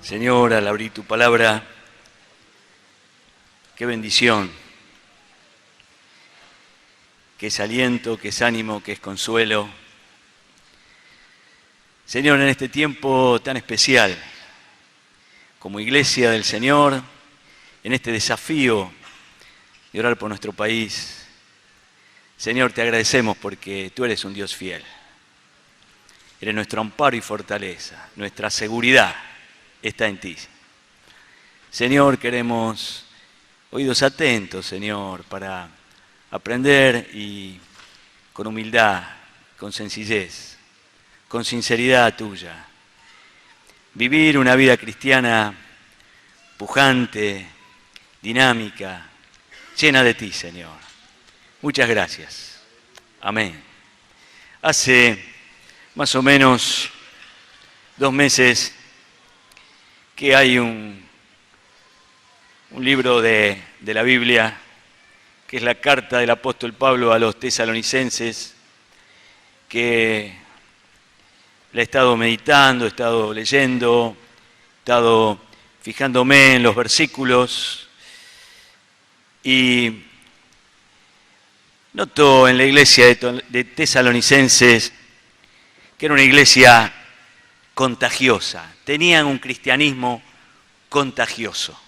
Señor, al abrir tu palabra, qué bendición, qué es aliento, qué es ánimo, qué es consuelo. Señor, en este tiempo tan especial, como iglesia del Señor, en este desafío de orar por nuestro país, Señor, te agradecemos porque tú eres un Dios fiel. Eres nuestro amparo y fortaleza, nuestra seguridad está en ti. Señor, queremos oídos atentos, Señor, para aprender y con humildad, con sencillez, con sinceridad tuya, vivir una vida cristiana pujante, dinámica, llena de ti, Señor. Muchas gracias. Amén. Hace más o menos 2 meses que hay un libro de la Biblia, que es la carta del apóstol Pablo a los tesalonicenses, que la he estado meditando, he estado leyendo, he estado fijándome en los versículos y noto en la iglesia de tesalonicenses que era una iglesia contagiosa, tenían un cristianismo contagioso.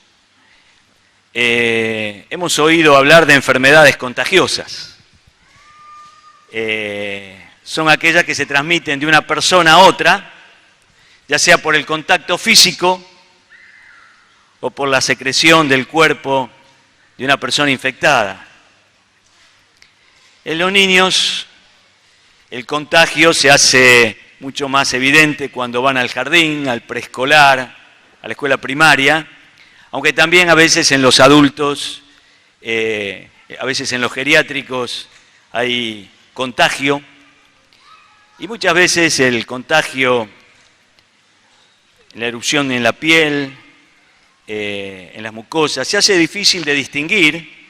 Hemos oído hablar de enfermedades contagiosas. Son aquellas que se transmiten de una persona a otra, ya sea por el contacto físico o por la secreción del cuerpo de una persona infectada. En los niños el contagio se hace mucho más evidente cuando van al jardín, al preescolar, a la escuela primaria, aunque también a veces en los adultos, a veces en los geriátricos hay contagio, y muchas veces el contagio, la erupción en la piel, en las mucosas, se hace difícil de distinguir,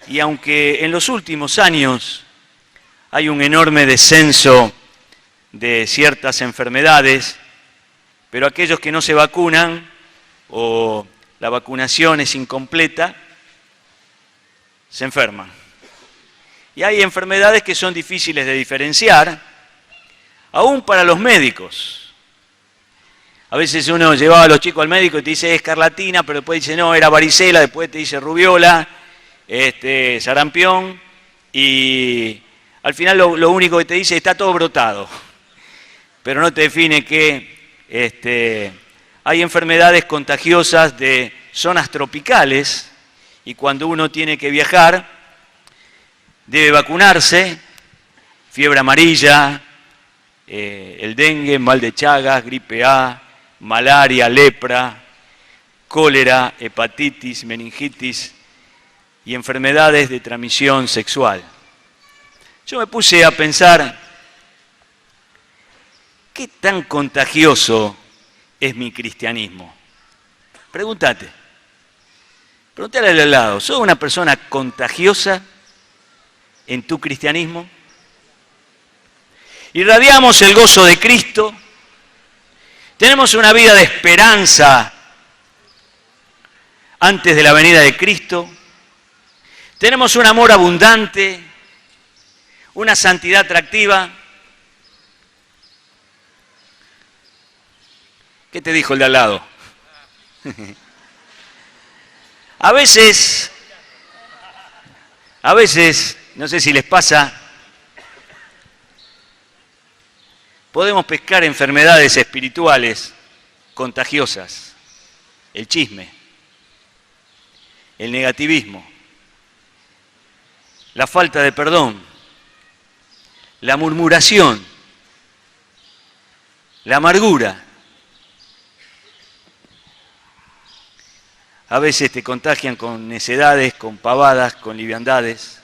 y aunque en los últimos años hay un enorme descenso de ciertas enfermedades, pero aquellos que no se vacunan o la vacunación es incompleta, se enferman. Y hay enfermedades que son difíciles de diferenciar, aún para los médicos. A veces uno llevaba a los chicos al médico y te dice escarlatina, pero después dice no, era varicela, después te dice rubiola, sarampión, y al final lo único que te dice está todo brotado, pero no te define que hay enfermedades contagiosas de zonas tropicales y cuando uno tiene que viajar debe vacunarse, fiebre amarilla, el dengue, mal de Chagas, gripe A, malaria, lepra, cólera, hepatitis, meningitis y enfermedades de transmisión sexual. Yo me puse a pensar, ¿qué tan contagioso es mi cristianismo? Pregúntale al lado, ¿sos una persona contagiosa en tu cristianismo? ¿Irradiamos el gozo de Cristo? ¿Tenemos una vida de esperanza antes de la venida de Cristo? ¿Tenemos un amor abundante? ¿Una santidad atractiva? ¿Qué te dijo el de al lado? A veces, no sé si les pasa, podemos pescar enfermedades espirituales contagiosas, el chisme, el negativismo, la falta de perdón, la murmuración, la amargura. A veces te contagian con necedades, con pavadas, con liviandades.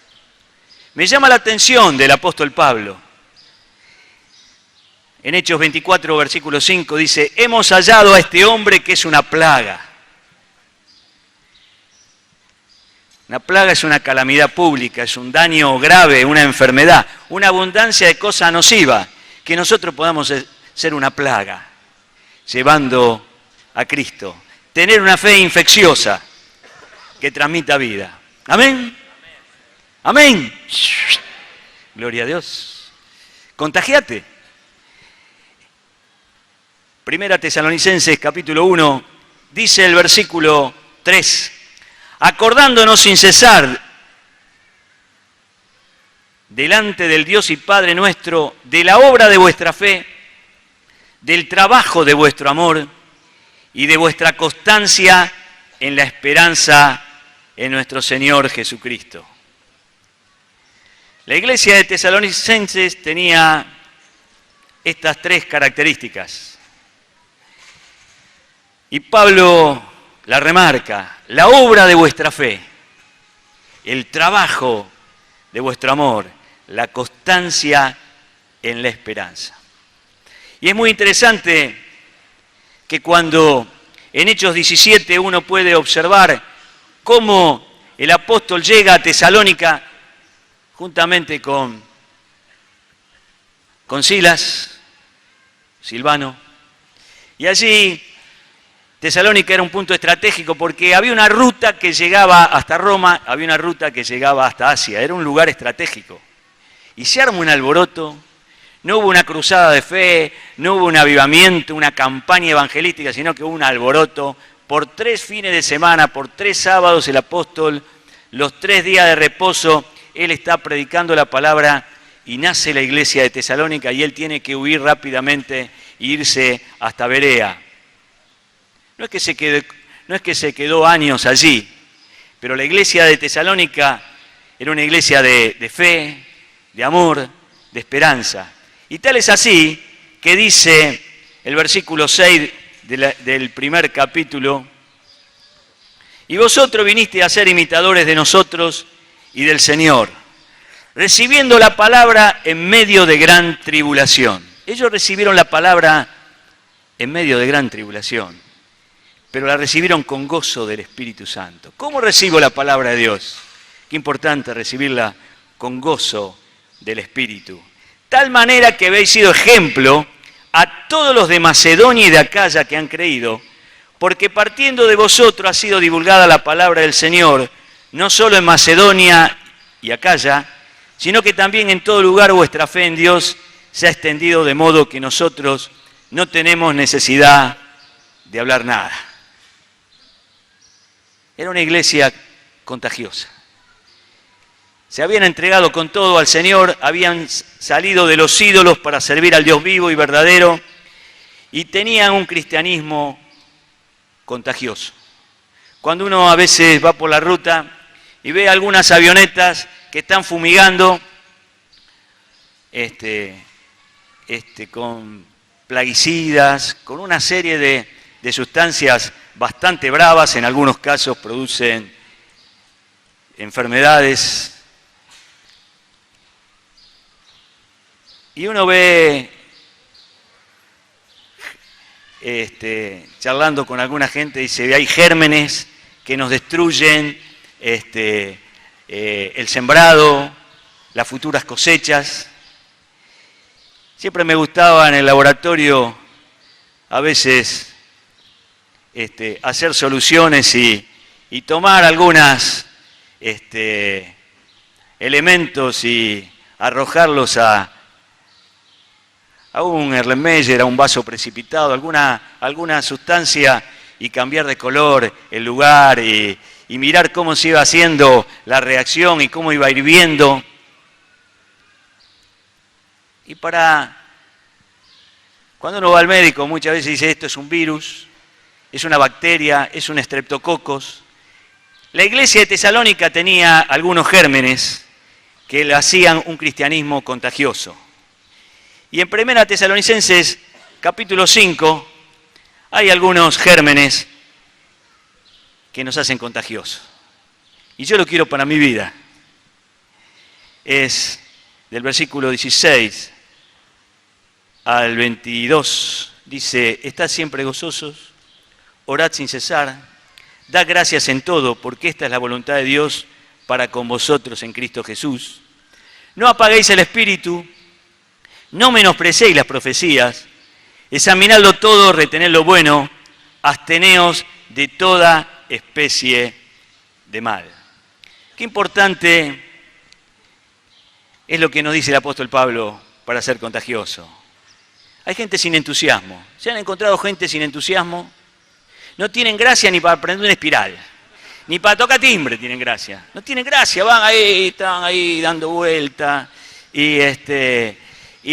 Me llama la atención del apóstol Pablo. En Hechos 24, versículo 5 dice, hemos hallado a este hombre que es una plaga. Una plaga es una calamidad pública, es un daño grave, una enfermedad, una abundancia de cosa nociva, que nosotros podamos ser una plaga. llevando a Cristo. Tener una fe infecciosa que transmita vida. ¿Amén? Amén. Gloria a Dios. Contagiate. Primera Tesalonicenses capítulo 1, dice el versículo 3, acordándonos sin cesar delante del Dios y Padre nuestro, de la obra de vuestra fe, del trabajo de vuestro amor y de vuestra constancia en la esperanza en nuestro Señor Jesucristo. La iglesia de Tesalonicenses tenía estas tres características. Y Pablo la remarca, la obra de vuestra fe, el trabajo de vuestro amor, la constancia en la esperanza. Y es muy interesante que cuando en Hechos 17 uno puede observar cómo el apóstol llega a Tesalónica juntamente con Silas, Silvano, y allí Tesalónica era un punto estratégico porque había una ruta que llegaba hasta Roma, había una ruta que llegaba hasta Asia, era un lugar estratégico. Y se arma un alboroto, no hubo una cruzada de fe, no hubo un avivamiento, una campaña evangelística, sino que hubo un alboroto. Por 3 fines de semana, por 3 sábados el apóstol, los 3 días de reposo, él está predicando la palabra y nace la iglesia de Tesalónica y él tiene que huir rápidamente e irse hasta Berea. No es que se quedó años allí, pero la iglesia de Tesalónica era una iglesia de fe, de amor, de esperanza. Y tal es así que dice el versículo 6 del primer capítulo, y vosotros vinisteis a ser imitadores de nosotros y del Señor, recibiendo la palabra en medio de gran tribulación. Ellos recibieron la palabra en medio de gran tribulación, pero la recibieron con gozo del Espíritu Santo. ¿Cómo recibo la palabra de Dios? Qué importante recibirla con gozo del Espíritu. Tal manera que habéis sido ejemplo a todos los de Macedonia y de Acaya que han creído, porque partiendo de vosotros ha sido divulgada la palabra del Señor, no solo en Macedonia y Acaya, sino que también en todo lugar vuestra fe en Dios se ha extendido de modo que nosotros no tenemos necesidad de hablar nada. Era una iglesia contagiosa. Se habían entregado con todo al Señor, habían salido de los ídolos para servir al Dios vivo y verdadero y tenían un cristianismo contagioso. Cuando uno a veces va por la ruta y ve algunas avionetas que están fumigando con plaguicidas, con una serie de sustancias bastante bravas, en algunos casos producen enfermedades. Y uno ve, charlando con alguna gente, dice, hay gérmenes que nos destruyen el sembrado, las futuras cosechas. Siempre me gustaba en el laboratorio a veces hacer soluciones y tomar algunos elementos y arrojarlos a un Erlenmeyer, a un vaso precipitado, alguna sustancia y cambiar de color el lugar y mirar cómo se iba haciendo la reacción y cómo iba hirviendo. Y cuando uno va al médico muchas veces dice esto es un virus, es una bacteria, es un estreptococos. La iglesia de Tesalónica tenía algunos gérmenes que le hacían un cristianismo contagioso. Y en 1 Tesalonicenses capítulo 5 hay algunos gérmenes que nos hacen contagiosos. Y yo lo quiero para mi vida. Es del versículo 16 al 22. Dice, estad siempre gozosos, orad sin cesar, dad gracias en todo, porque esta es la voluntad de Dios para con vosotros en Cristo Jesús. No apaguéis el espíritu, no menosprecéis las profecías, Examinadlo todo, retened lo bueno, absteneos de toda especie de mal. Qué importante es lo que nos dice el apóstol Pablo para ser contagioso. Hay gente sin entusiasmo. ¿Se han encontrado gente sin entusiasmo? No tienen gracia ni para prender una espiral, ni para tocar timbre tienen gracia. No tienen gracia, van ahí, están ahí dando vuelta. Y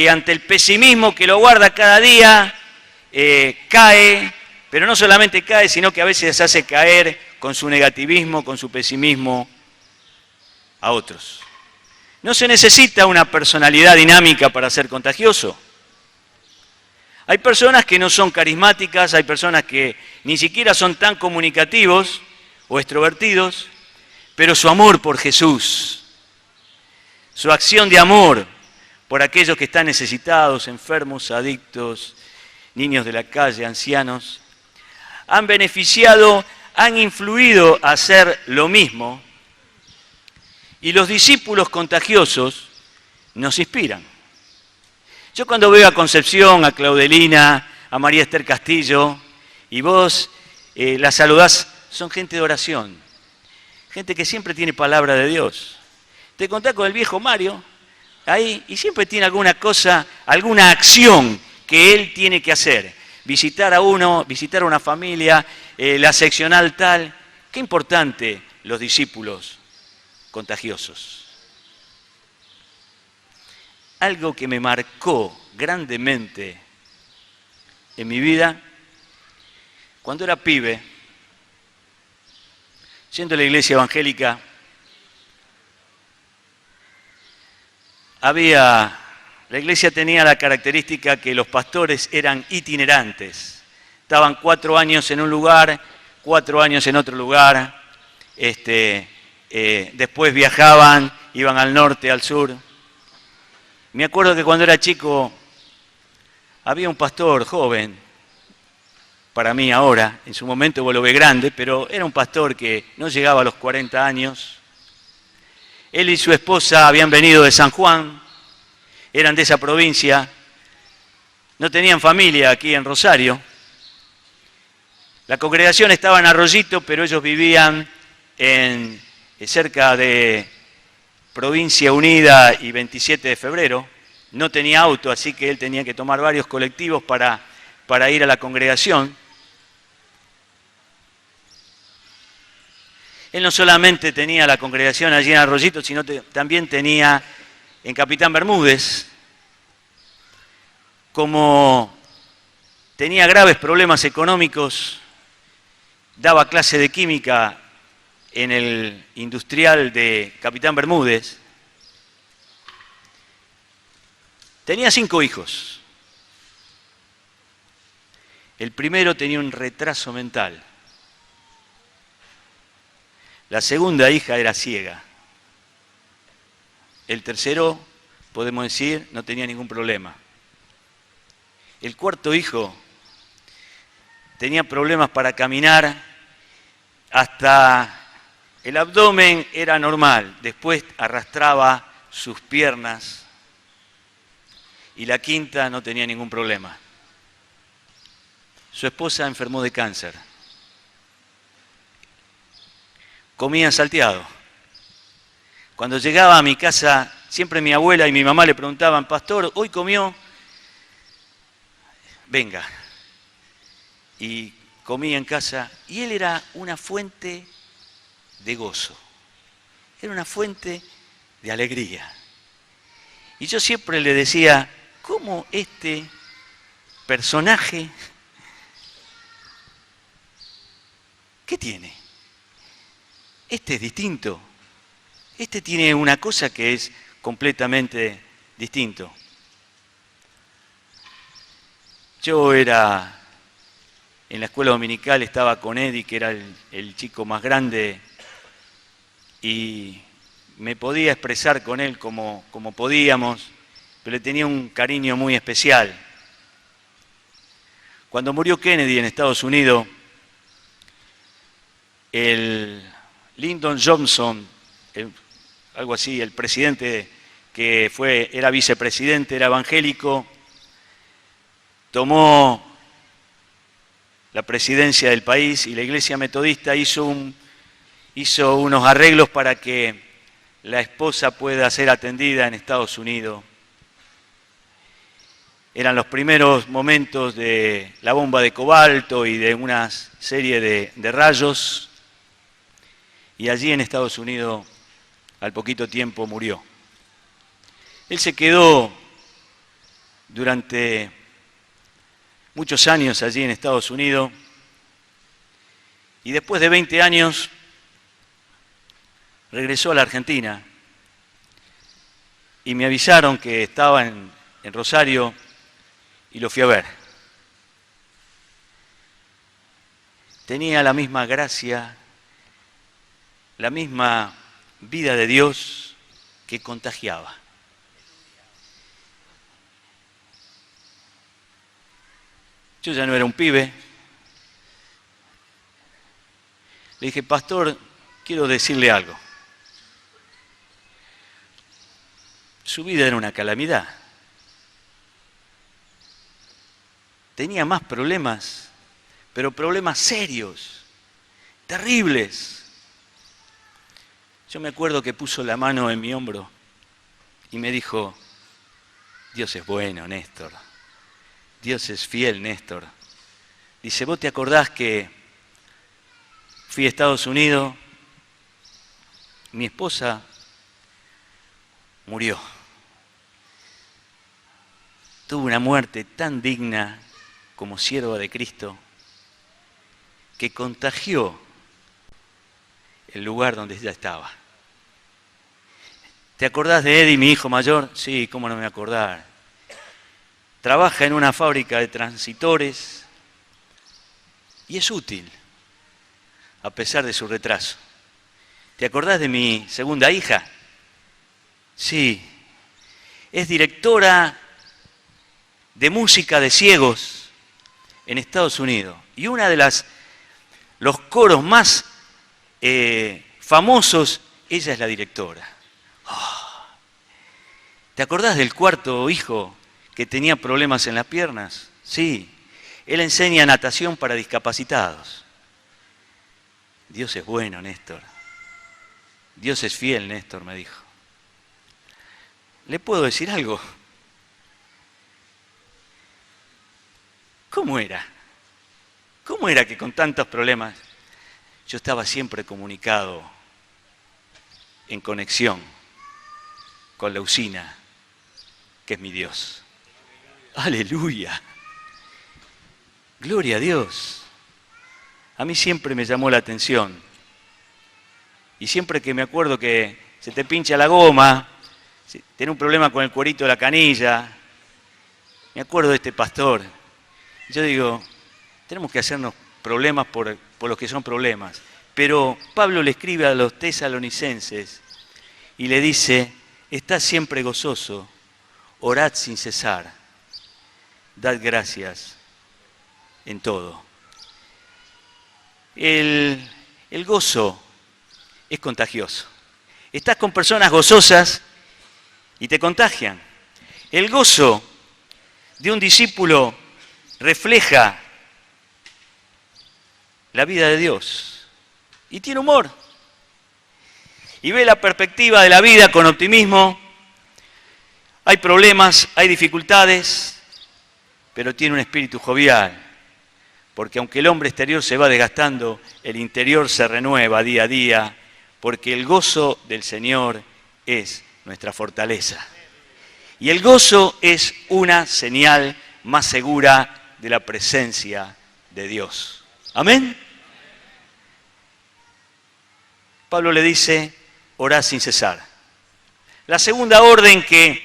ante el pesimismo que lo guarda cada día, cae, pero no solamente cae, sino que a veces se hace caer con su negativismo, con su pesimismo a otros. No se necesita una personalidad dinámica para ser contagioso. Hay personas que no son carismáticas, hay personas que ni siquiera son tan comunicativos o extrovertidos, pero su amor por Jesús, su acción de amor por aquellos que están necesitados, enfermos, adictos, niños de la calle, ancianos, han beneficiado, han influido a hacer lo mismo. Y los discípulos contagiosos nos inspiran. Yo cuando veo a Concepción, a Claudelina, a María Esther Castillo, y vos la saludás, son gente de oración, gente que siempre tiene palabra de Dios. Te contás con el viejo Mario, ahí, y siempre tiene alguna cosa, alguna acción que él tiene que hacer. Visitar a uno, visitar a una familia, la seccional tal. Qué importante los discípulos contagiosos. Algo que me marcó grandemente en mi vida, cuando era pibe, yendo a la iglesia evangélica, la iglesia tenía la característica que los pastores eran itinerantes. Estaban 4 años en un lugar, 4 años en otro lugar, después viajaban, iban al norte, al sur. Me acuerdo que cuando era chico había un pastor joven, para mí ahora, en su momento vos lo ves grande, pero era un pastor que no llegaba a los 40 años. Él y su esposa habían venido de San Juan, eran de esa provincia, no tenían familia aquí en Rosario. La congregación estaba en Arroyito, pero ellos vivían cerca de Provincia Unida y 27 de Febrero. No tenía auto, así que él tenía que tomar varios colectivos para ir a la congregación. Él no solamente tenía la congregación allí en Arroyito, sino también tenía en Capitán Bermúdez. Como tenía graves problemas económicos, daba clase de química en el industrial de Capitán Bermúdez. Tenía 5 hijos. El primero tenía un retraso mental. La segunda hija era ciega. El tercero, podemos decir, no tenía ningún problema. El cuarto hijo tenía problemas para caminar, hasta el abdomen era normal, después arrastraba sus piernas, y la quinta no tenía ningún problema. Su esposa enfermó de cáncer. Comía salteado. Cuando llegaba a mi casa, siempre mi abuela y mi mamá le preguntaban, pastor, ¿hoy comió? Venga. Y comía en casa, y él era una fuente de gozo. Era una fuente de alegría. Y yo siempre le decía, ¿cómo este personaje, qué tiene? Este es distinto. Este tiene una cosa que es completamente distinto. Yo era, en la escuela dominical estaba con Eddie, que era el chico más grande, y me podía expresar con él como podíamos, pero le tenía un cariño muy especial. Cuando murió Kennedy en Estados Unidos, el Lyndon Johnson, algo así, el presidente que era vicepresidente, era evangélico, tomó la presidencia del país y la Iglesia Metodista hizo unos arreglos para que la esposa pueda ser atendida en Estados Unidos. Eran los primeros momentos de la bomba de cobalto y de una serie de rayos, y allí en Estados Unidos al poquito tiempo murió. Él se quedó durante muchos años allí en Estados Unidos, y después de 20 años regresó a la Argentina y me avisaron que estaba en Rosario y lo fui a ver. Tenía la misma gracia, la misma vida de Dios que contagiaba. Yo ya no era un pibe. Le dije, pastor, quiero decirle algo. Su vida era una calamidad. Tenía más problemas, pero problemas serios, terribles. Yo me acuerdo que puso la mano en mi hombro y me dijo, Dios es bueno, Néstor. Dios es fiel, Néstor. Dice, ¿vos te acordás que fui a Estados Unidos? Mi esposa murió. Tuvo una muerte tan digna como sierva de Cristo que contagió el lugar donde ella estaba. ¿Te acordás de Eddie, mi hijo mayor? Sí, cómo no me acordar. Trabaja en una fábrica de transitores y es útil, a pesar de su retraso. ¿Te acordás de mi segunda hija? Sí, es directora de música de ciegos en Estados Unidos. Y una de los coros más famosos, ella es la directora. Oh. ¿Te acordás del cuarto hijo que tenía problemas en las piernas? Sí, él enseña natación para discapacitados. Dios es bueno, Néstor. Dios es fiel, Néstor, me dijo. ¿Le puedo decir algo? ¿Cómo era? ¿Cómo era que con tantos problemas yo estaba siempre comunicado, en conexión con la usina, que es mi Dios? ¡Aleluya! ¡Gloria a Dios! A mí siempre me llamó la atención. Y siempre que me acuerdo que se te pincha la goma, tenés un problema con el cuerito de la canilla, me acuerdo de este pastor. Yo digo, tenemos que hacernos problemas por los que son problemas. Pero Pablo le escribe a los tesalonicenses y le dice, estad siempre gozoso, orad sin cesar. Dad gracias en todo. El gozo es contagioso. Estás con personas gozosas y te contagian. El gozo de un discípulo refleja la vida de Dios y tiene humor. Y ve la perspectiva de la vida con optimismo. Hay problemas, hay dificultades, pero tiene un espíritu jovial, porque aunque el hombre exterior se va desgastando, el interior se renueva día a día, porque el gozo del Señor es nuestra fortaleza. Y el gozo es una señal más segura de la presencia de Dios. ¿Amén? Pablo le dice, orad sin cesar. La segunda orden que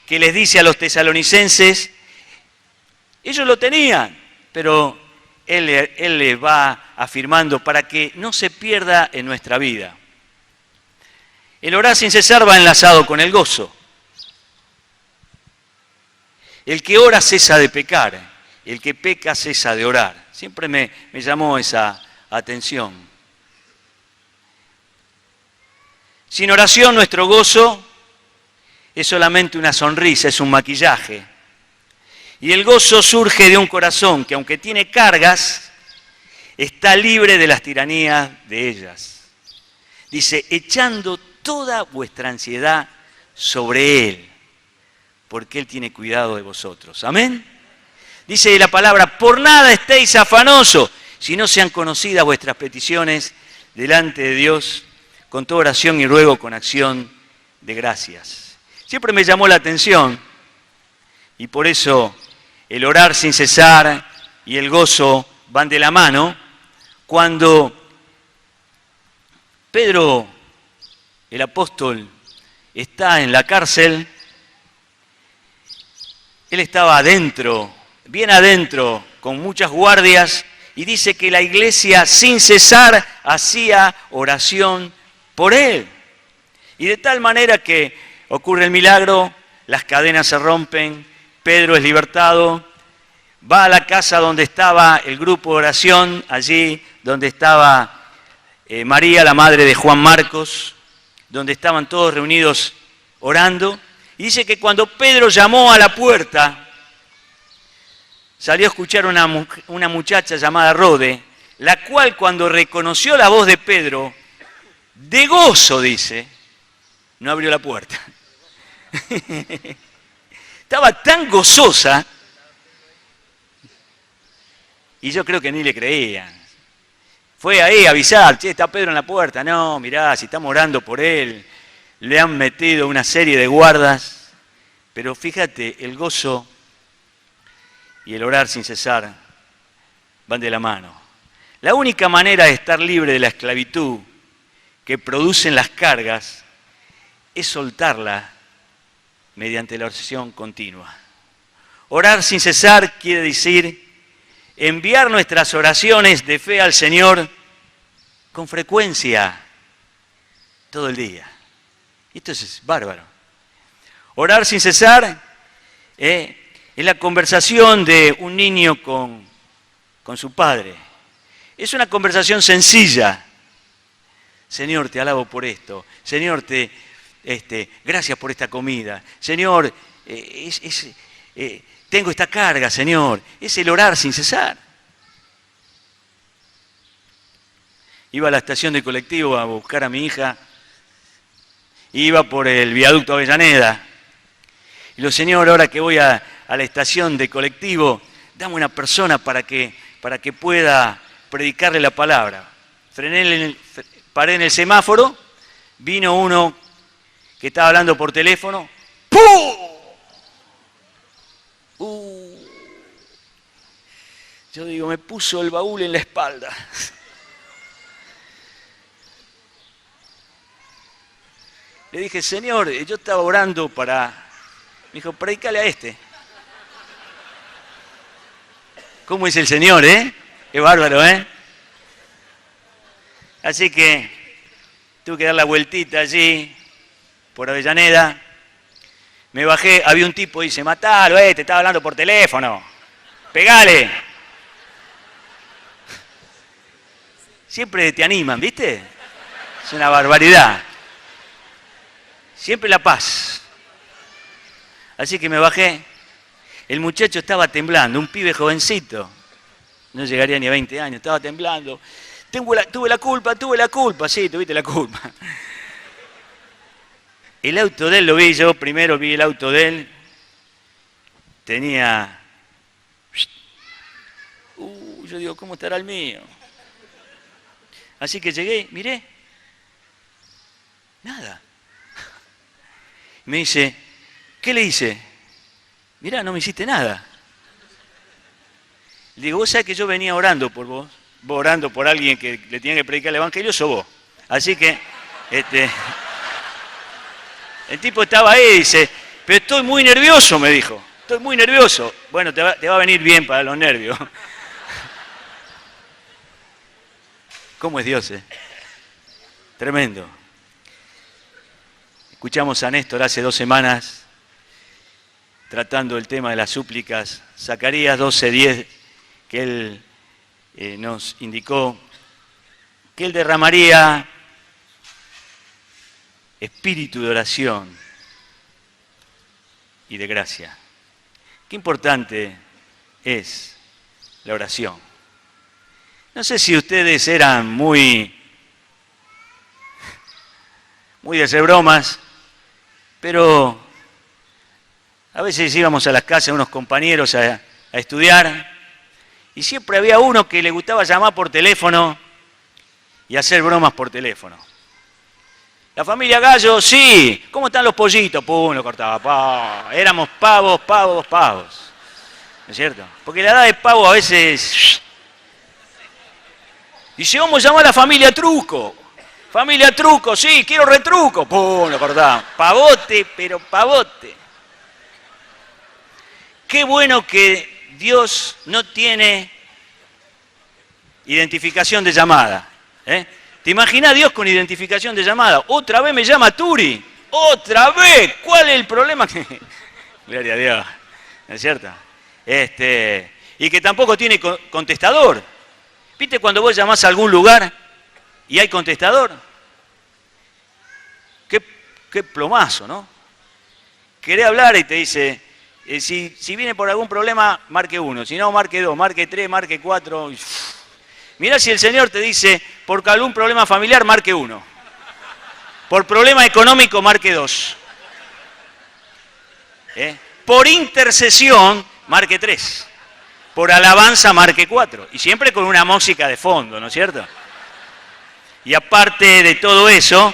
les dice a los tesalonicenses, ellos lo tenían, pero él le va afirmando para que no se pierda en nuestra vida. El orar sin cesar va enlazado con el gozo. El que ora cesa de pecar, el que peca cesa de orar. Siempre me llamó esa atención. Sin oración nuestro gozo es solamente una sonrisa, es un maquillaje. Y el gozo surge de un corazón que, aunque tiene cargas, está libre de las tiranías de ellas. Dice, echando toda vuestra ansiedad sobre Él, porque Él tiene cuidado de vosotros. Amén. Dice la palabra, por nada estéis afanosos, si no sean conocidas vuestras peticiones delante de Dios, con toda oración y ruego, con acción de gracias. Siempre me llamó la atención, y por eso el orar sin cesar y el gozo van de la mano, cuando Pedro, el apóstol, está en la cárcel, él estaba adentro, bien adentro, con muchas guardias, y dice que la iglesia sin cesar hacía oración por él. Y de tal manera que ocurre el milagro, las cadenas se rompen, Pedro es libertado, va a la casa donde estaba el grupo de oración, allí donde estaba María, la madre de Juan Marcos, donde estaban todos reunidos orando, y dice que cuando Pedro llamó a la puerta, salió a escuchar una muchacha llamada Rode, la cual cuando reconoció la voz de Pedro, de gozo, dice, no abrió la puerta. Estaba tan gozosa, y yo creo que ni le creían. Fue ahí a avisar, che, está Pedro en la puerta. No, mirá, si estamos orando por él, le han metido una serie de guardas. Pero fíjate, el gozo y el orar sin cesar van de la mano. La única manera de estar libre de la esclavitud que producen las cargas es soltarla mediante la oración continua. Orar sin cesar quiere decir enviar nuestras oraciones de fe al Señor con frecuencia, todo el día. Esto es bárbaro. Orar sin cesar es la conversación de un niño con su padre. Es una conversación sencilla. Señor, te alabo por esto. Señor, gracias por esta comida. Señor, tengo esta carga, Señor. Es el orar sin cesar. Iba a la estación de colectivo a buscar a mi hija. Iba por el viaducto Avellaneda. Y le digo, Señor, ahora que voy a la estación de colectivo, dame una persona para que pueda predicarle la palabra. Paré en el semáforo, vino uno que estaba hablando por teléfono. ¡Pum! Yo digo, me puso el baúl en la espalda. Le dije, Señor, yo estaba orando para... Me dijo, predicale a este. ¿Cómo es el Señor, Qué bárbaro, Así que tuve que dar la vueltita allí, por Avellaneda. Me bajé, había un tipo y dice, matalo, te estaba hablando por teléfono. Pegale. Siempre te animan, ¿viste? Es una barbaridad. Siempre la paz. Así que me bajé. El muchacho estaba temblando, un pibe jovencito. No llegaría ni a 20 años, estaba temblando. Tuve la culpa. Sí, tuviste la culpa. El auto de él lo vi yo, primero vi el auto de él. Tenía... yo digo, ¿cómo estará el mío? Así que llegué, miré. Nada. Me dice, ¿qué le hice? Mirá, no me hiciste nada. Le digo, vos sabés que yo venía orando por vos orando por alguien que le tenía que predicar el evangelio, sos vos. Así que, el tipo estaba ahí y dice, pero estoy muy nervioso, me dijo. Estoy muy nervioso. Bueno, te va a venir bien para los nervios. ¿Cómo es Dios, Tremendo. Escuchamos a Néstor hace 2 semanas tratando el tema de las súplicas. Zacarías 12:10, que él nos indicó que él derramaría espíritu de oración y de gracia. qué importante es la oración. No sé si ustedes eran muy de hacer bromas, pero a veces íbamos a las casas de unos compañeros a estudiar y siempre había uno que le gustaba llamar por teléfono y hacer bromas por teléfono. La familia Gallo, sí. ¿Cómo están los pollitos? Pum, lo cortaba. Pa. Éramos pavos. ¿No es cierto? Porque la edad de pavo a veces... Dice, vamos a llamar a la familia Truco. Familia Truco, sí, quiero retruco. Pum, lo cortaba. Pavote, pero pavote. Qué bueno que Dios no tiene identificación de llamada. ¿Te imaginas Dios con identificación de llamada? Otra vez me llama Turi. Otra vez. ¿Cuál es el problema? Gloria a Dios. ¿No es cierto? Y que tampoco tiene contestador. ¿Viste cuando vos llamás a algún lugar y hay contestador? Qué plomazo, ¿no? Querés hablar y te dice, si viene por algún problema, marque 1. Si no, marque 2, marque 3, marque 4. Mirá si el Señor te dice, por algún problema familiar, marque 1. Por problema económico, marque 2. Por intercesión, marque 3. Por alabanza, marque 4. Y siempre con una música de fondo, ¿no es cierto? Y aparte de todo eso,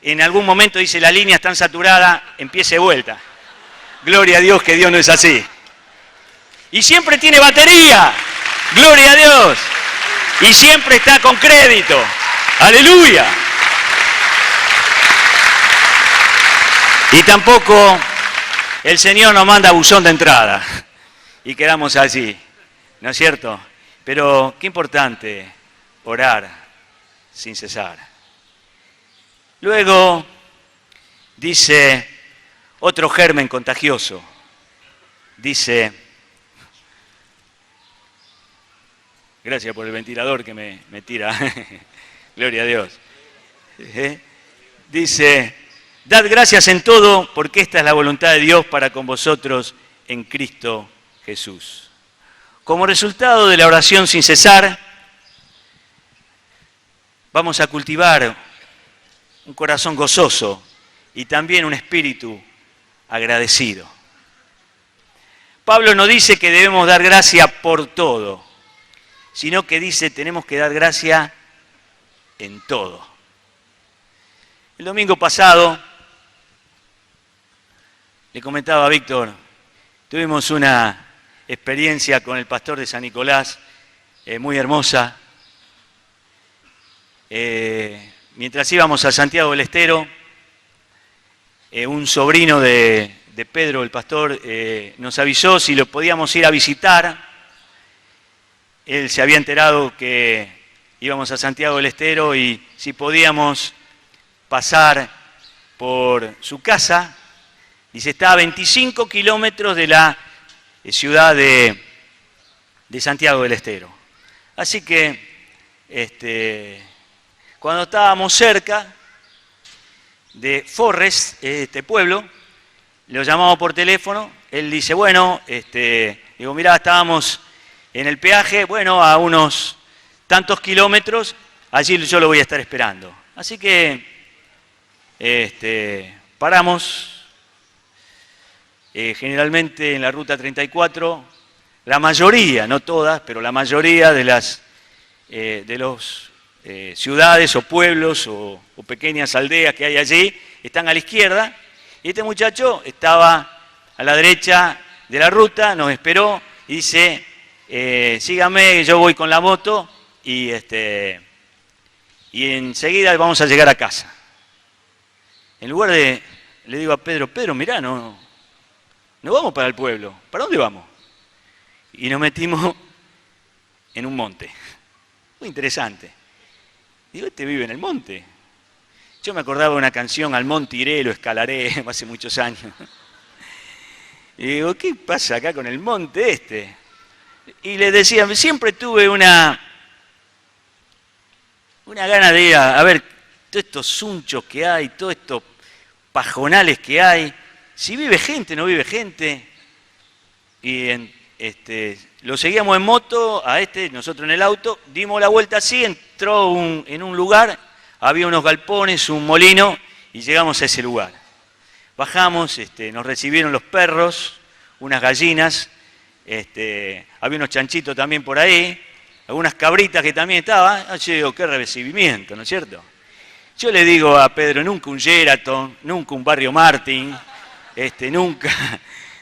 en algún momento dice, la línea está saturada, empiece vuelta. Gloria a Dios que Dios no es así. Y siempre tiene batería. Gloria a Dios. Y siempre está con crédito. ¡Aleluya! Y tampoco el Señor nos manda buzón de entrada y quedamos allí, ¿no es cierto? Pero qué importante orar sin cesar. Luego dice otro germen contagioso. Dice... Gracias por el ventilador que me tira. Gloria a Dios. Dice, dad gracias en todo, porque esta es la voluntad de Dios para con vosotros en Cristo Jesús. Como resultado de la oración sin cesar, vamos a cultivar un corazón gozoso y también un espíritu agradecido. Pablo nos dice que debemos dar gracia por todo, sino que dice tenemos que dar gracia en todo. El domingo pasado, le comentaba a Víctor, tuvimos una experiencia con el pastor de San Nicolás, muy hermosa. Mientras íbamos a Santiago del Estero, un sobrino de Pedro, el pastor, nos avisó si lo podíamos ir a visitar. Él se había enterado que íbamos a Santiago del Estero y si podíamos pasar por su casa. Dice, está a 25 kilómetros de la ciudad de Santiago del Estero. Así que, cuando estábamos cerca de Forres, este pueblo, lo llamamos por teléfono. Él dice, bueno, digo, mirá, estábamos en el peaje, bueno, a unos tantos kilómetros, allí yo lo voy a estar esperando. Así que paramos, generalmente en la ruta 34, la mayoría, no todas, pero la mayoría de las ciudades o pueblos o pequeñas aldeas que hay allí están a la izquierda, y este muchacho estaba a la derecha de la ruta, nos esperó y dice, sígame, yo voy con la moto y enseguida vamos a llegar a casa. En lugar de, le digo a Pedro, mirá, no vamos para el pueblo, ¿para dónde vamos? Y nos metimos en un monte. Muy interesante. Digo, vive en el monte. Yo me acordaba de una canción, Al monte iré, lo escalaré, hace muchos años. Y digo, ¿qué pasa acá con el monte Y le decía, siempre tuve una gana de ir a ver todos estos sunchos que hay, todos estos pajonales que hay, si vive gente, no vive gente. lo seguíamos en moto, nosotros en el auto, dimos la vuelta así, entró en un lugar, había unos galpones, un molino, y llegamos a ese lugar. Bajamos, nos recibieron los perros, unas gallinas, había unos chanchitos también por ahí, algunas cabritas que también estaban. Yo digo, qué recibimiento, ¿no es cierto? Yo le digo a Pedro, nunca un Sheraton, nunca un Barrio Martín, nunca.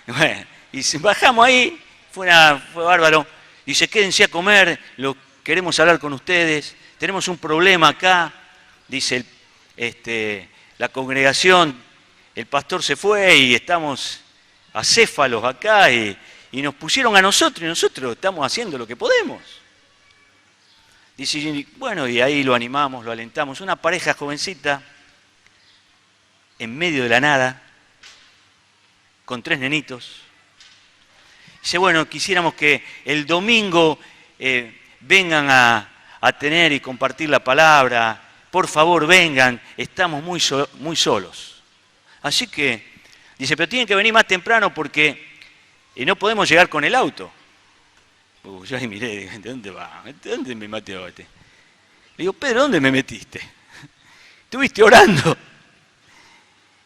Bueno, y bajamos ahí, fue bárbaro. Dice, quédense a comer, queremos hablar con ustedes, tenemos un problema acá. Dice, la congregación, el pastor se fue y estamos acéfalos acá y nos pusieron a nosotros y nosotros estamos haciendo lo que podemos. Dice, bueno, y ahí lo animamos, lo alentamos. Una pareja jovencita, en medio de la nada, con 3 nenitos. Dice, bueno, quisiéramos que el domingo vengan a tener y compartir la palabra. Por favor, vengan, estamos muy solos. Así que, dice, pero tienen que venir más temprano porque no podemos llegar con el auto. Yo ahí miré, dije, ¿de dónde va? ¿De dónde me metió este? Le digo, Pedro, ¿dónde me metiste? Estuviste orando.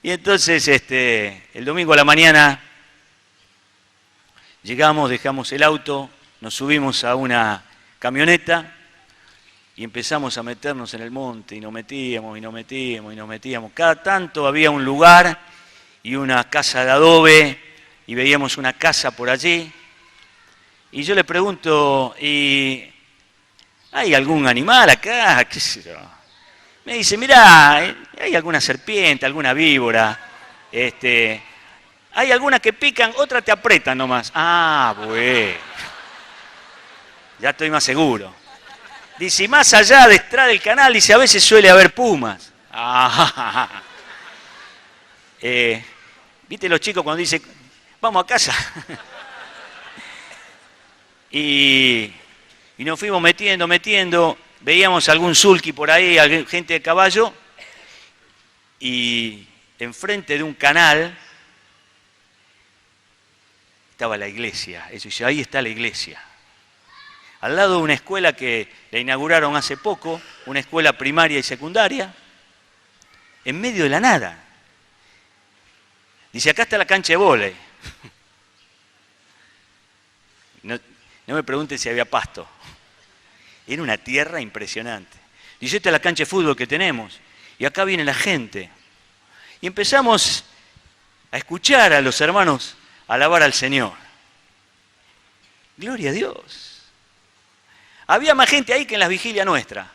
Y entonces, el domingo a la mañana, llegamos, dejamos el auto, nos subimos a una camioneta y empezamos a meternos en el monte y nos metíamos. Cada tanto había un lugar y una casa de adobe y veíamos una casa por allí. Y yo le pregunto, ¿y hay algún animal acá? ¿Qué sé yo? Me dice, mirá, hay alguna serpiente, alguna víbora, hay algunas que pican, otras te apretan nomás. Ah, bueno. Ya estoy más seguro. Dice, y más allá detrás del canal, dice, a veces suele haber pumas. Ah. ¿Viste los chicos cuando dicen, vamos a casa? Y nos fuimos metiendo, veíamos algún sulky por ahí, gente de caballo, y enfrente de un canal estaba la iglesia. Eso dice, ahí está la iglesia. Al lado de una escuela que la inauguraron hace poco, una escuela primaria y secundaria, en medio de la nada. Dice, acá está la cancha de vóley. No me pregunten si había pasto. Era una tierra impresionante. Dice, esta es la cancha de fútbol que tenemos. Y acá viene la gente. Y empezamos a escuchar a los hermanos alabar al Señor. Gloria a Dios. Había más gente ahí que en las vigilias nuestras.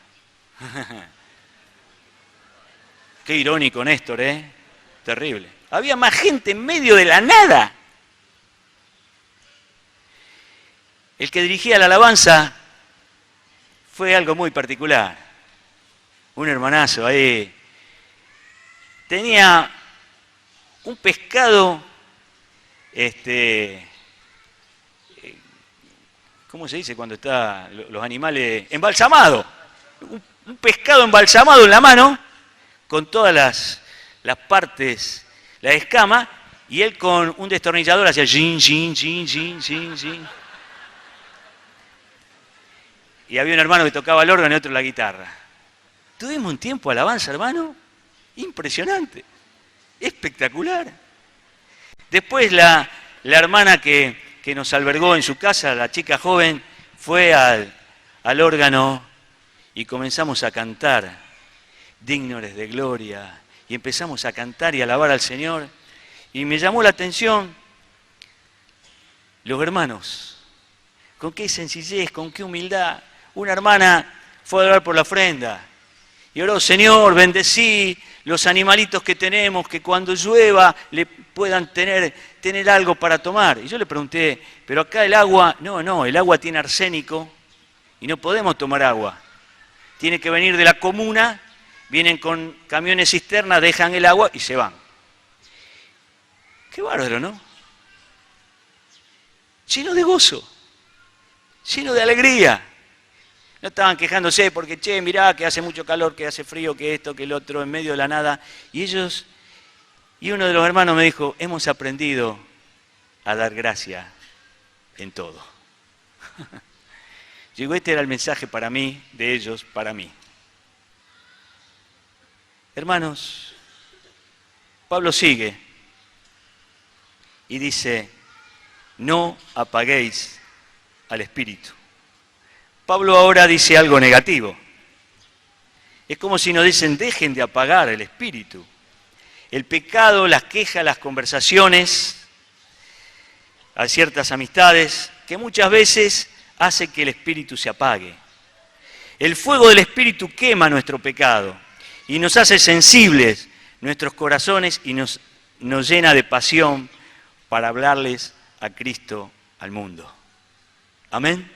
Qué irónico, Néstor, ¿eh? Terrible. Había más gente en medio de la nada. El que dirigía la alabanza fue algo muy particular. Un hermanazo ahí. Tenía un pescado, ¿cómo se dice cuando están los animales? Embalsamado. Un pescado embalsamado en la mano, con todas las partes, la escama, y él con un destornillador hacía zin, zin, zin, zin, zin, zin. Y había un hermano que tocaba el órgano y otro la guitarra. Tuvimos un tiempo de alabanza, hermano, impresionante, espectacular. Después la hermana que nos albergó en su casa, la chica joven, fue al órgano y comenzamos a cantar, digno eres de gloria, y empezamos a cantar y a alabar al Señor. Y me llamó la atención los hermanos, con qué sencillez, con qué humildad. Una hermana fue a orar por la ofrenda y oró, Señor, bendecí los animalitos que tenemos, que cuando llueva le puedan tener algo para tomar. Y yo le pregunté, pero acá el agua, no, el agua tiene arsénico y no podemos tomar agua. Tiene que venir de la comuna, vienen con camiones cisternas, dejan el agua y se van. Qué bárbaro, ¿no? Lleno de gozo, lleno de alegría. No estaban quejándose porque, mirá, que hace mucho calor, que hace frío, que esto, que el otro, en medio de la nada. Y uno de los hermanos me dijo, hemos aprendido a dar gracias en todo. Llegó, este era el mensaje para mí, de ellos, para mí. Hermanos, Pablo sigue y dice, no apaguéis al Espíritu. Pablo ahora dice algo negativo. Es como si nos dicen, dejen de apagar el Espíritu. El pecado, las quejas, las conversaciones, a ciertas amistades, que muchas veces hace que el Espíritu se apague. El fuego del Espíritu quema nuestro pecado y nos hace sensibles nuestros corazones y nos llena de pasión para hablarles a Cristo al mundo. Amén.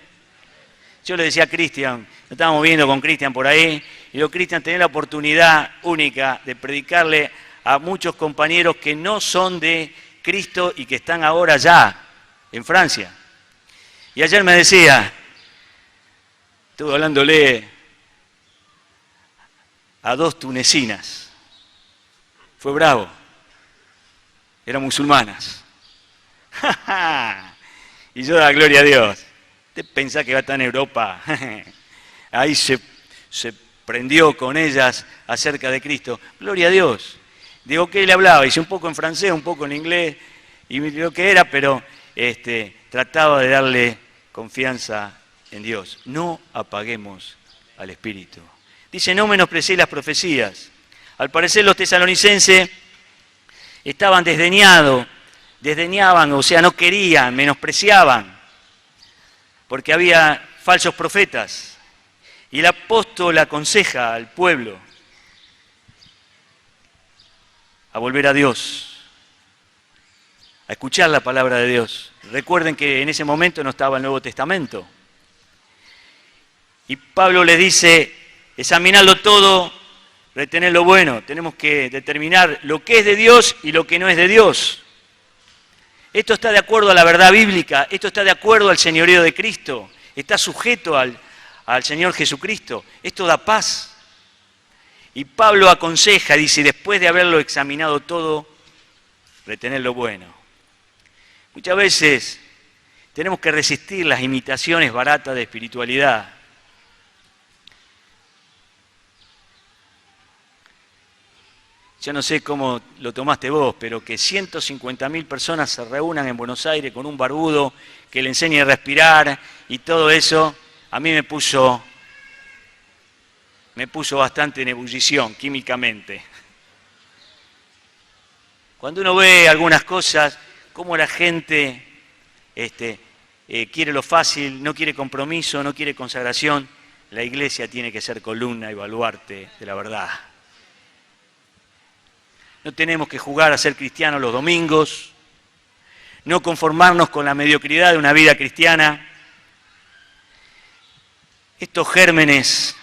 Yo le decía a Cristian, nos estábamos viendo con Cristian por ahí, y yo, Cristian, tenés la oportunidad única de predicarle a muchos compañeros que no son de Cristo y que están ahora ya en Francia. Y ayer me decía, estuve hablándole a 2 tunecinas, fue bravo, eran musulmanas. Y yo da gloria a Dios. ¿Usted pensá que va a estar en Europa? Ahí se prendió con ellas acerca de Cristo. Gloria a Dios. Digo, ¿qué le hablaba? Hice un poco en francés, un poco en inglés, y lo que era, pero trataba de darle confianza en Dios. No apaguemos al Espíritu. Dice, no menosprecéis las profecías. Al parecer los tesalonicenses estaban desdeñaban, o sea, no querían, menospreciaban, porque había falsos profetas. Y el apóstol aconseja al pueblo a volver a Dios, a escuchar la palabra de Dios. Recuerden que en ese momento no estaba el Nuevo Testamento. Y Pablo les dice, examinadlo todo, retened lo bueno. Tenemos que determinar lo que es de Dios y lo que no es de Dios. Esto está de acuerdo a la verdad bíblica, esto está de acuerdo al señorío de Cristo, está sujeto al Señor Jesucristo. Esto da paz. Y Pablo aconseja, dice, después de haberlo examinado todo, retener lo bueno. Muchas veces tenemos que resistir las imitaciones baratas de espiritualidad. Yo no sé cómo lo tomaste vos, pero que 150.000 personas se reúnan en Buenos Aires con un barbudo que le enseñe a respirar y todo eso, a mí me puso bastante en ebullición químicamente. Cuando uno ve algunas cosas, cómo la gente quiere lo fácil, no quiere compromiso, no quiere consagración, la iglesia tiene que ser columna y baluarte de la verdad. No tenemos que jugar a ser cristianos los domingos, no conformarnos con la mediocridad de una vida cristiana. Estos gérmenes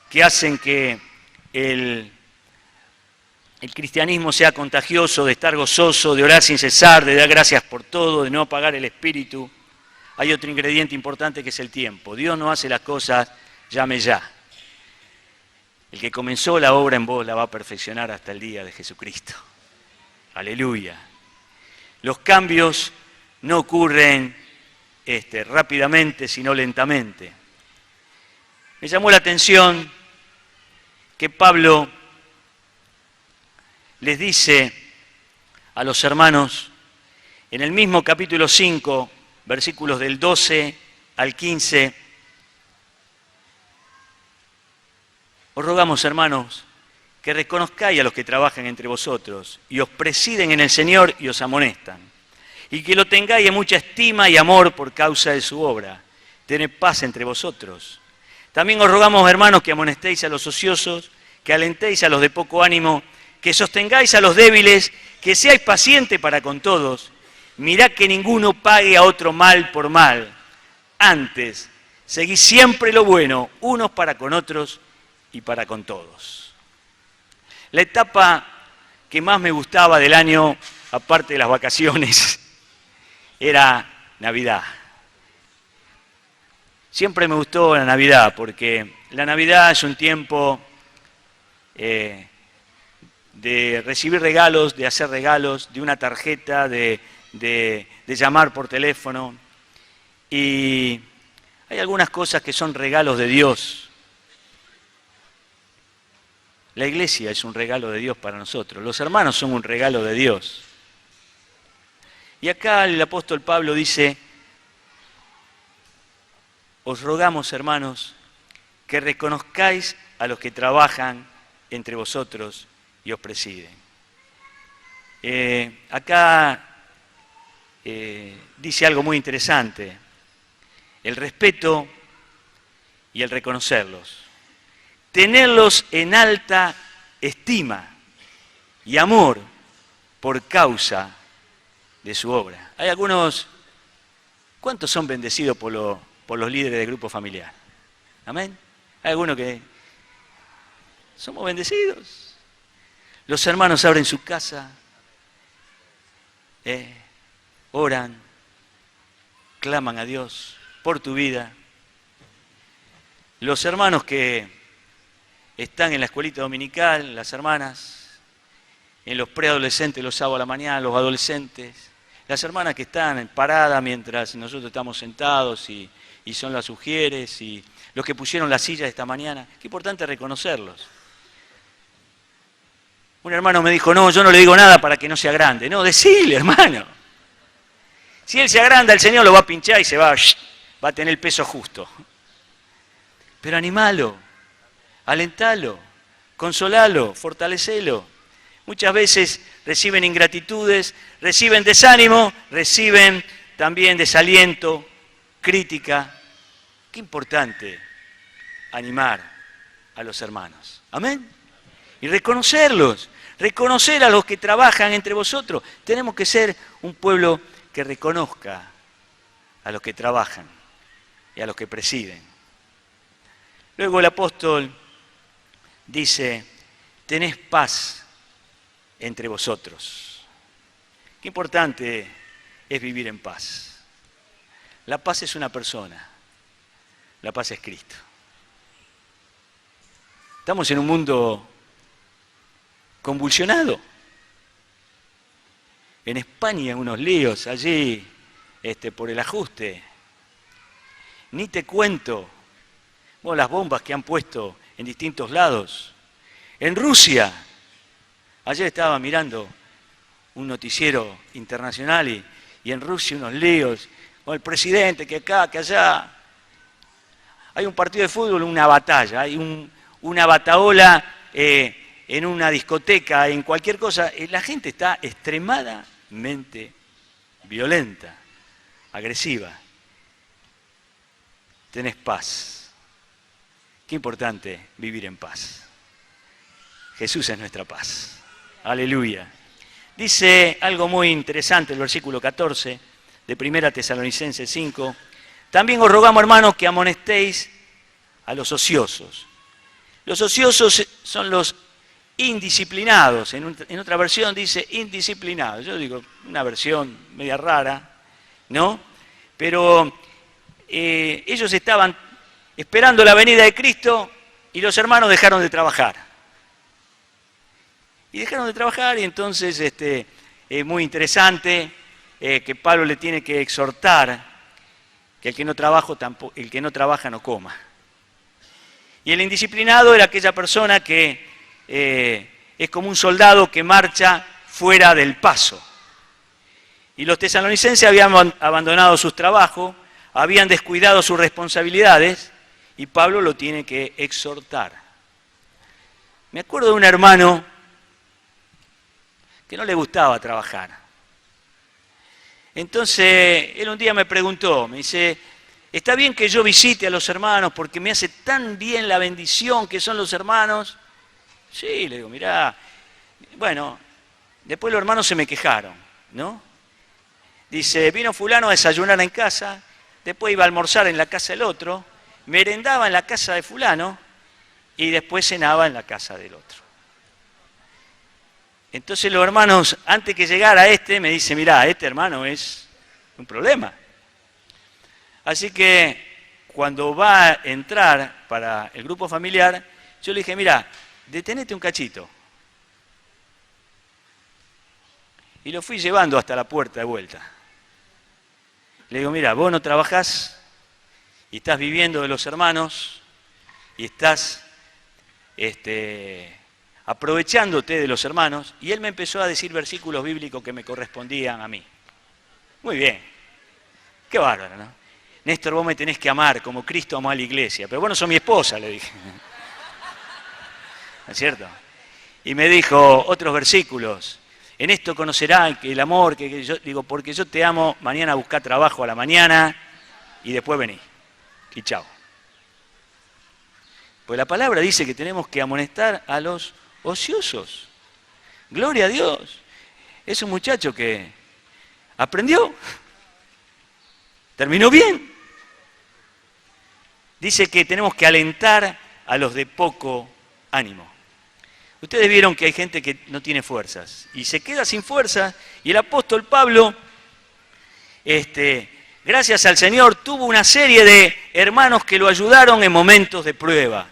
que hacen que el cristianismo sea contagioso, de estar gozoso, de orar sin cesar, de dar gracias por todo, de no apagar el espíritu. Hay otro ingrediente importante que es el tiempo. Dios no hace las cosas llame ya. El que comenzó la obra en vos la va a perfeccionar hasta el día de Jesucristo. Aleluya. Los cambios no ocurren rápidamente, sino lentamente. Me llamó la atención que Pablo les dice a los hermanos en el mismo capítulo 5, versículos del 12 al 15, os rogamos, hermanos, que reconozcáis a los que trabajan entre vosotros y os presiden en el Señor y os amonestan, y que lo tengáis en mucha estima y amor por causa de su obra. Tened paz entre vosotros. También os rogamos, hermanos, que amonestéis a los ociosos, que alentéis a los de poco ánimo, que sostengáis a los débiles, que seáis pacientes para con todos. Mirad que ninguno pague a otro mal por mal. Antes, seguid siempre lo bueno, unos para con otros y para con todos. La etapa que más me gustaba del año, aparte de las vacaciones, era Navidad. Siempre me gustó la Navidad, porque la Navidad es un tiempo de recibir regalos, de hacer regalos, de una tarjeta, de llamar por teléfono. Y hay algunas cosas que son regalos de Dios. La iglesia es un regalo de Dios para nosotros. Los hermanos son un regalo de Dios. Y acá el apóstol Pablo dice, os rogamos, hermanos, que reconozcáis a los que trabajan entre vosotros y os presiden. Acá dice algo muy interesante, el respeto y el reconocerlos, tenerlos en alta estima y amor por causa de su obra. Hay algunos, ¿cuántos son bendecidos por los líderes del grupo familiar? Amén. Hay algunos que somos bendecidos. Los hermanos abren su casa, oran, claman a Dios por tu vida. Los hermanos que están en la escuelita dominical, las hermanas, en los preadolescentes los sábados a la mañana, los adolescentes, las hermanas que están paradas mientras nosotros estamos sentados y son las ujieres y los que pusieron la silla esta mañana. Qué importante reconocerlos. Un hermano me dijo, no, yo no le digo nada para que no sea grande. No, decile, hermano. Si él se agranda, el Señor lo va a pinchar y se va a tener el peso justo. Pero animalo, alentalo, consolalo, fortalecelo. Muchas veces reciben ingratitudes, reciben desánimo, reciben también desaliento, crítica. Qué importante animar a los hermanos. Amén. Y reconocerlos, reconocer a los que trabajan entre vosotros. Tenemos que ser un pueblo que reconozca a los que trabajan y a los que presiden. Luego el apóstol dice, tenés paz entre vosotros. Qué importante es vivir en paz. La paz es una persona, la paz es Cristo. Estamos en un mundo convulsionado. En España unos líos allí por el ajuste. Ni te cuento las bombas que han puesto en distintos lados. En Rusia, ayer estaba mirando un noticiero internacional y en Rusia unos líos con el presidente que acá, que allá. Hay un partido de fútbol, una batalla, hay una bataola en una discoteca, en cualquier cosa. La gente está extremadamente violenta, agresiva. Tenés paz. Qué importante vivir en paz. Jesús es nuestra paz. Aleluya. Dice algo muy interesante el versículo 14 de 1 Tesalonicenses 5. También os rogamos, hermanos, que amonestéis a los ociosos. Los ociosos son los indisciplinados. En otra versión dice indisciplinados. Yo digo una versión media rara, ¿no? Pero ellos estaban esperando la venida de Cristo y los hermanos dejaron de trabajar. Y dejaron de trabajar y entonces es muy interesante que Pablo le tiene que exhortar que el que no trabaja no coma. Y el indisciplinado era aquella persona que es como un soldado que marcha fuera del paso. Y los tesalonicenses habían abandonado sus trabajos, habían descuidado sus responsabilidades y Pablo lo tiene que exhortar. Me acuerdo de un hermano que no le gustaba trabajar. Entonces, él un día me preguntó, me dice, ¿está bien que yo visite a los hermanos porque me hace tan bien la bendición que son los hermanos? Sí, le digo, mirá, bueno, después los hermanos se me quejaron, ¿no? Dice, vino fulano a desayunar en casa, después iba a almorzar en la casa del otro, merendaba en la casa de fulano y después cenaba en la casa del otro. Entonces los hermanos, antes que llegara me dice, mirá, este hermano es un problema. Así que cuando va a entrar para el grupo familiar, yo le dije, mirá, detenete un cachito. Y lo fui llevando hasta la puerta de vuelta. Le digo, mira, vos no trabajás y estás viviendo de los hermanos y estás aprovechándote de los hermanos. Y él me empezó a decir versículos bíblicos que me correspondían a mí. Muy bien, qué bárbaro, ¿no? Néstor, vos me tenés que amar como Cristo amó a la iglesia. Pero vos no sos mi esposa, le dije. ¿No es cierto? Y me dijo otros versículos. En esto conocerán que el amor, que yo digo, porque yo te amo, mañana buscá trabajo a la mañana y después vení. Y chao. Pues la palabra dice que tenemos que amonestar a los ociosos. Gloria a Dios. Es un muchacho que aprendió. Terminó bien. Dice que tenemos que alentar a los de poco ánimo. Ustedes vieron que hay gente que no tiene fuerzas y se queda sin fuerzas, y el apóstol Pablo, gracias al Señor, tuvo una serie de hermanos que lo ayudaron en momentos de prueba.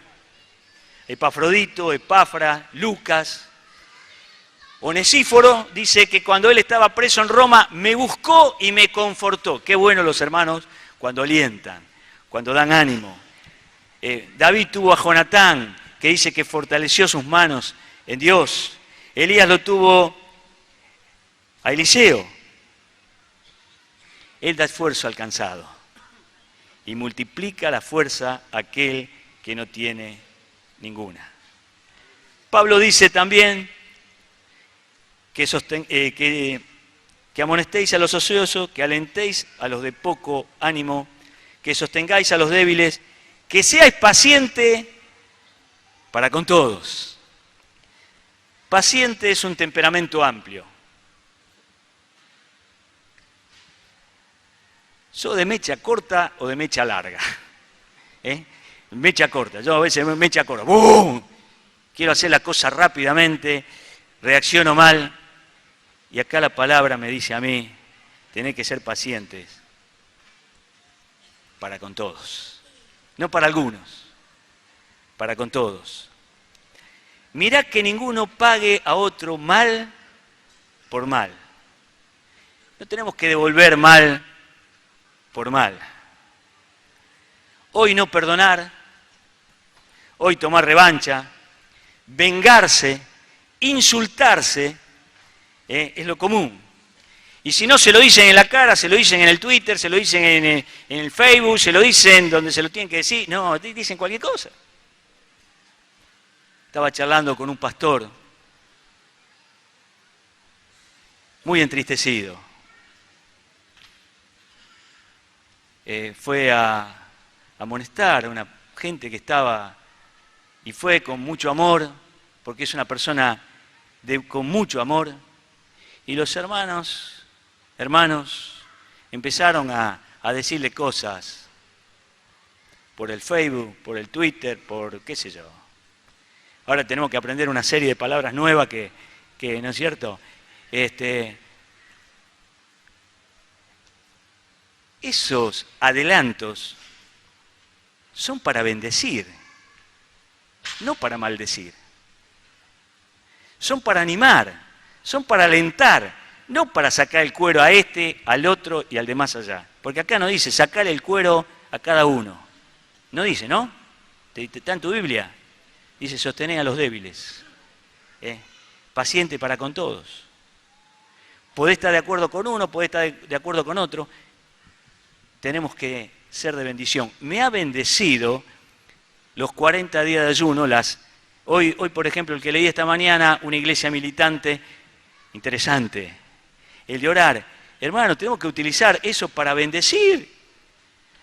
Epafrodito, Epafra, Lucas. Onesíforo dice que cuando él estaba preso en Roma, me buscó y me confortó. Qué bueno los hermanos cuando alientan, cuando dan ánimo. David tuvo a Jonatán, que dice que fortaleció sus manos en Dios. Elías lo tuvo a Eliseo. Él da esfuerzo al cansado y multiplica la fuerza a aquel que no tiene ninguna. Pablo dice también que amonestéis a los ociosos, que alentéis a los de poco ánimo, que sostengáis a los débiles, que seáis pacientes para con todos. Paciente es un temperamento amplio. ¿Sos de mecha corta o de mecha larga? Mecha corta. Yo a veces mecha corta. ¡Bum! Quiero hacer la cosa rápidamente, reacciono mal. Y acá la palabra me dice a mí, tenés que ser pacientes para con todos. No para algunos, para con todos. Mirá que ninguno pague a otro mal por mal. No tenemos que devolver mal por mal. Hoy no perdonar, hoy tomar revancha, vengarse, insultarse, es lo común. Y si no se lo dicen en la cara, se lo dicen en el Twitter, se lo dicen en el Facebook, se lo dicen donde se lo tienen que decir, no, dicen cualquier cosa. Estaba charlando con un pastor muy entristecido. Fue a amonestar a una gente que estaba, y fue con mucho amor, porque es una persona con mucho amor, y los hermanos empezaron a decirle cosas por el Facebook, por el Twitter, por qué sé yo. Ahora tenemos que aprender una serie de palabras nuevas que ¿no es cierto? Esos adelantos son para bendecir, no para maldecir. Son para animar, son para alentar, no para sacar el cuero a este, al otro y al de más allá. Porque acá no dice sacar el cuero a cada uno. No dice, ¿no? ¿Está en tu Biblia? Dice sostener a los débiles. Paciente para con todos. Podés estar de acuerdo con uno, podés estar de acuerdo con otro. Tenemos que ser de bendición. Me ha bendecido los 40 días de ayuno. Hoy, por ejemplo, el que leí esta mañana, una iglesia militante, interesante. El de orar. Hermano, tenemos que utilizar eso para bendecir.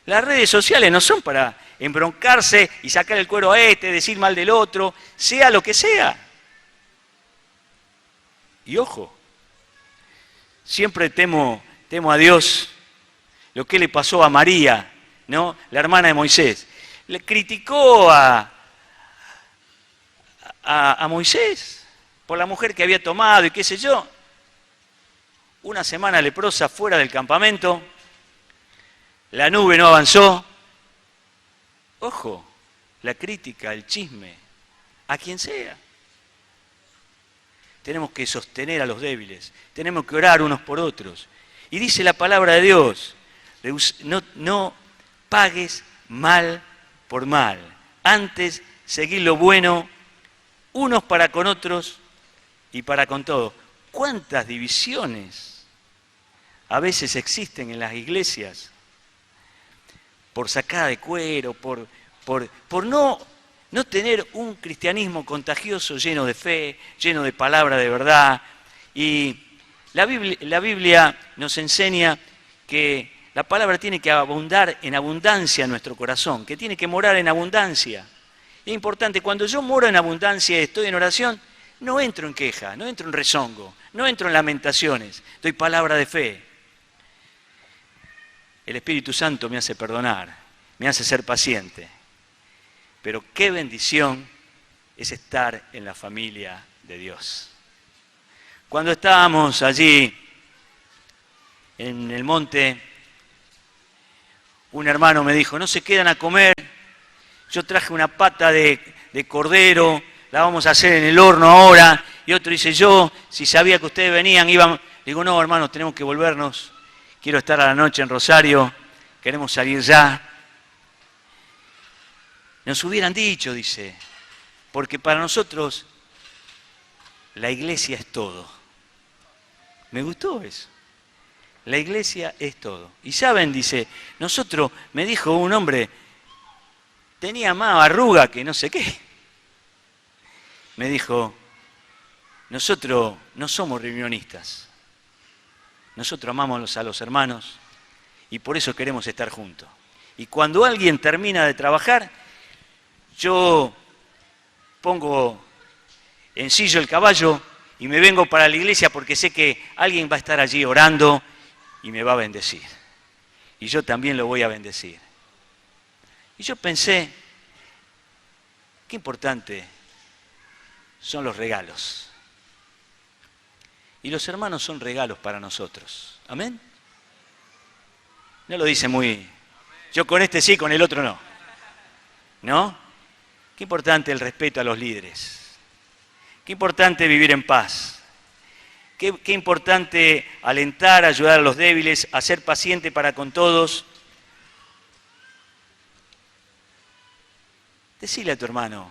Las redes sociales no son para embroncarse y sacar el cuero a decir mal del otro, sea lo que sea. Y ojo, siempre temo a Dios lo que le pasó a María, ¿no? La hermana de Moisés. Le criticó a Moisés por la mujer que había tomado y qué sé yo. Una semana leprosa fuera del campamento, la nube no avanzó. Ojo, la crítica, el chisme, a quien sea. Tenemos que sostener a los débiles, tenemos que orar unos por otros. Y dice la palabra de Dios, No pagues mal por mal. Antes, seguir lo bueno, unos para con otros y para con todos. ¿Cuántas divisiones a veces existen en las iglesias? Por sacada de cuero, por no tener un cristianismo contagioso, lleno de fe, lleno de palabra de verdad. Y la Biblia nos enseña que la palabra tiene que abundar en abundancia en nuestro corazón, que tiene que morar en abundancia. Es importante, cuando yo moro en abundancia y estoy en oración, no entro en queja, no entro en rezongo, no entro en lamentaciones, doy palabra de fe. El Espíritu Santo me hace perdonar, me hace ser paciente. Pero qué bendición es estar en la familia de Dios. Cuando estábamos allí en el monte, un hermano me dijo, no se quedan a comer, yo traje una pata de cordero, la vamos a hacer en el horno ahora. Y otro dice, yo, si sabía que ustedes venían, iban. Digo, no, hermano, tenemos que volvernos. Quiero estar a la noche en Rosario, queremos salir ya. Nos hubieran dicho, dice, porque para nosotros la iglesia es todo. Me gustó eso. La iglesia es todo. Y saben, dice, nosotros, me dijo un hombre, tenía más arruga que no sé qué. Me dijo, nosotros no somos reunionistas. Nosotros amamos a los hermanos y por eso queremos estar juntos. Y cuando alguien termina de trabajar, yo pongo ensillo el caballo y me vengo para la iglesia porque sé que alguien va a estar allí orando y me va a bendecir. Y yo también lo voy a bendecir. Y yo pensé, qué importante son los regalos. Y los hermanos son regalos para nosotros. ¿Amén? No lo dice muy... Yo con este sí, con el otro no. ¿No? Qué importante el respeto a los líderes. Qué importante vivir en paz. Qué importante alentar, ayudar a los débiles, a ser paciente para con todos. Decile a tu hermano,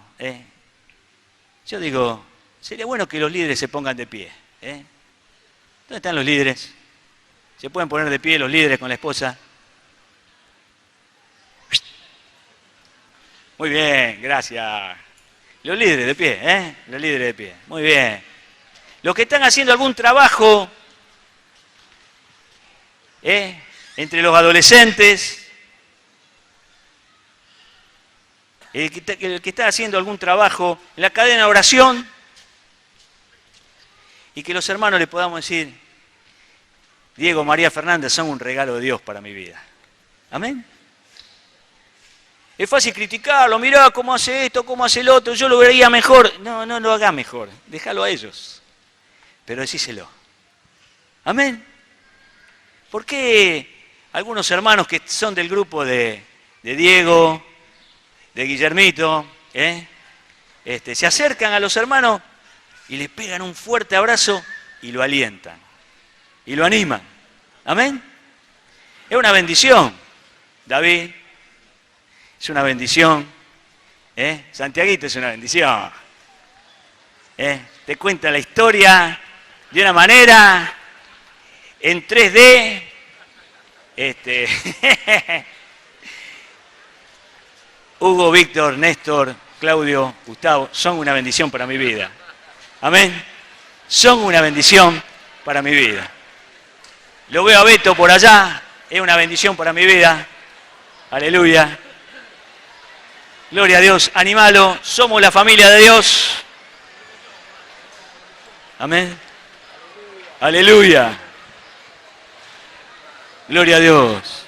yo digo, sería bueno que los líderes se pongan de pie. ¿Dónde están los líderes? ¿Se pueden poner de pie los líderes con la esposa? Muy bien, gracias. Los líderes de pie, Los líderes de pie. Muy bien. Los que están haciendo algún trabajo, entre los adolescentes, el que está haciendo algún trabajo en la cadena de oración, y que los hermanos le podamos decir, Diego, María Fernanda son un regalo de Dios para mi vida. ¿Amén? Es fácil criticarlo, mirá cómo hace esto, cómo hace el otro, yo lo vería mejor. No, no lo haga mejor, déjalo a ellos. Pero decíselo. Amén. ¿Por qué algunos hermanos que son del grupo de Diego, de Guillermito, se acercan a los hermanos y les pegan un fuerte abrazo y lo alientan y lo animan? Amén. Es una bendición, David. Es una bendición. Santiaguito es una bendición. Te cuenta la historia de una manera en 3D. Hugo, Víctor, Néstor, Claudio, Gustavo, son una bendición para mi vida. Amén. Son una bendición para mi vida. Lo veo a Beto por allá, es una bendición para mi vida. Aleluya. Gloria a Dios, animalo, somos la familia de Dios. Amén. Aleluya. Gloria a Dios.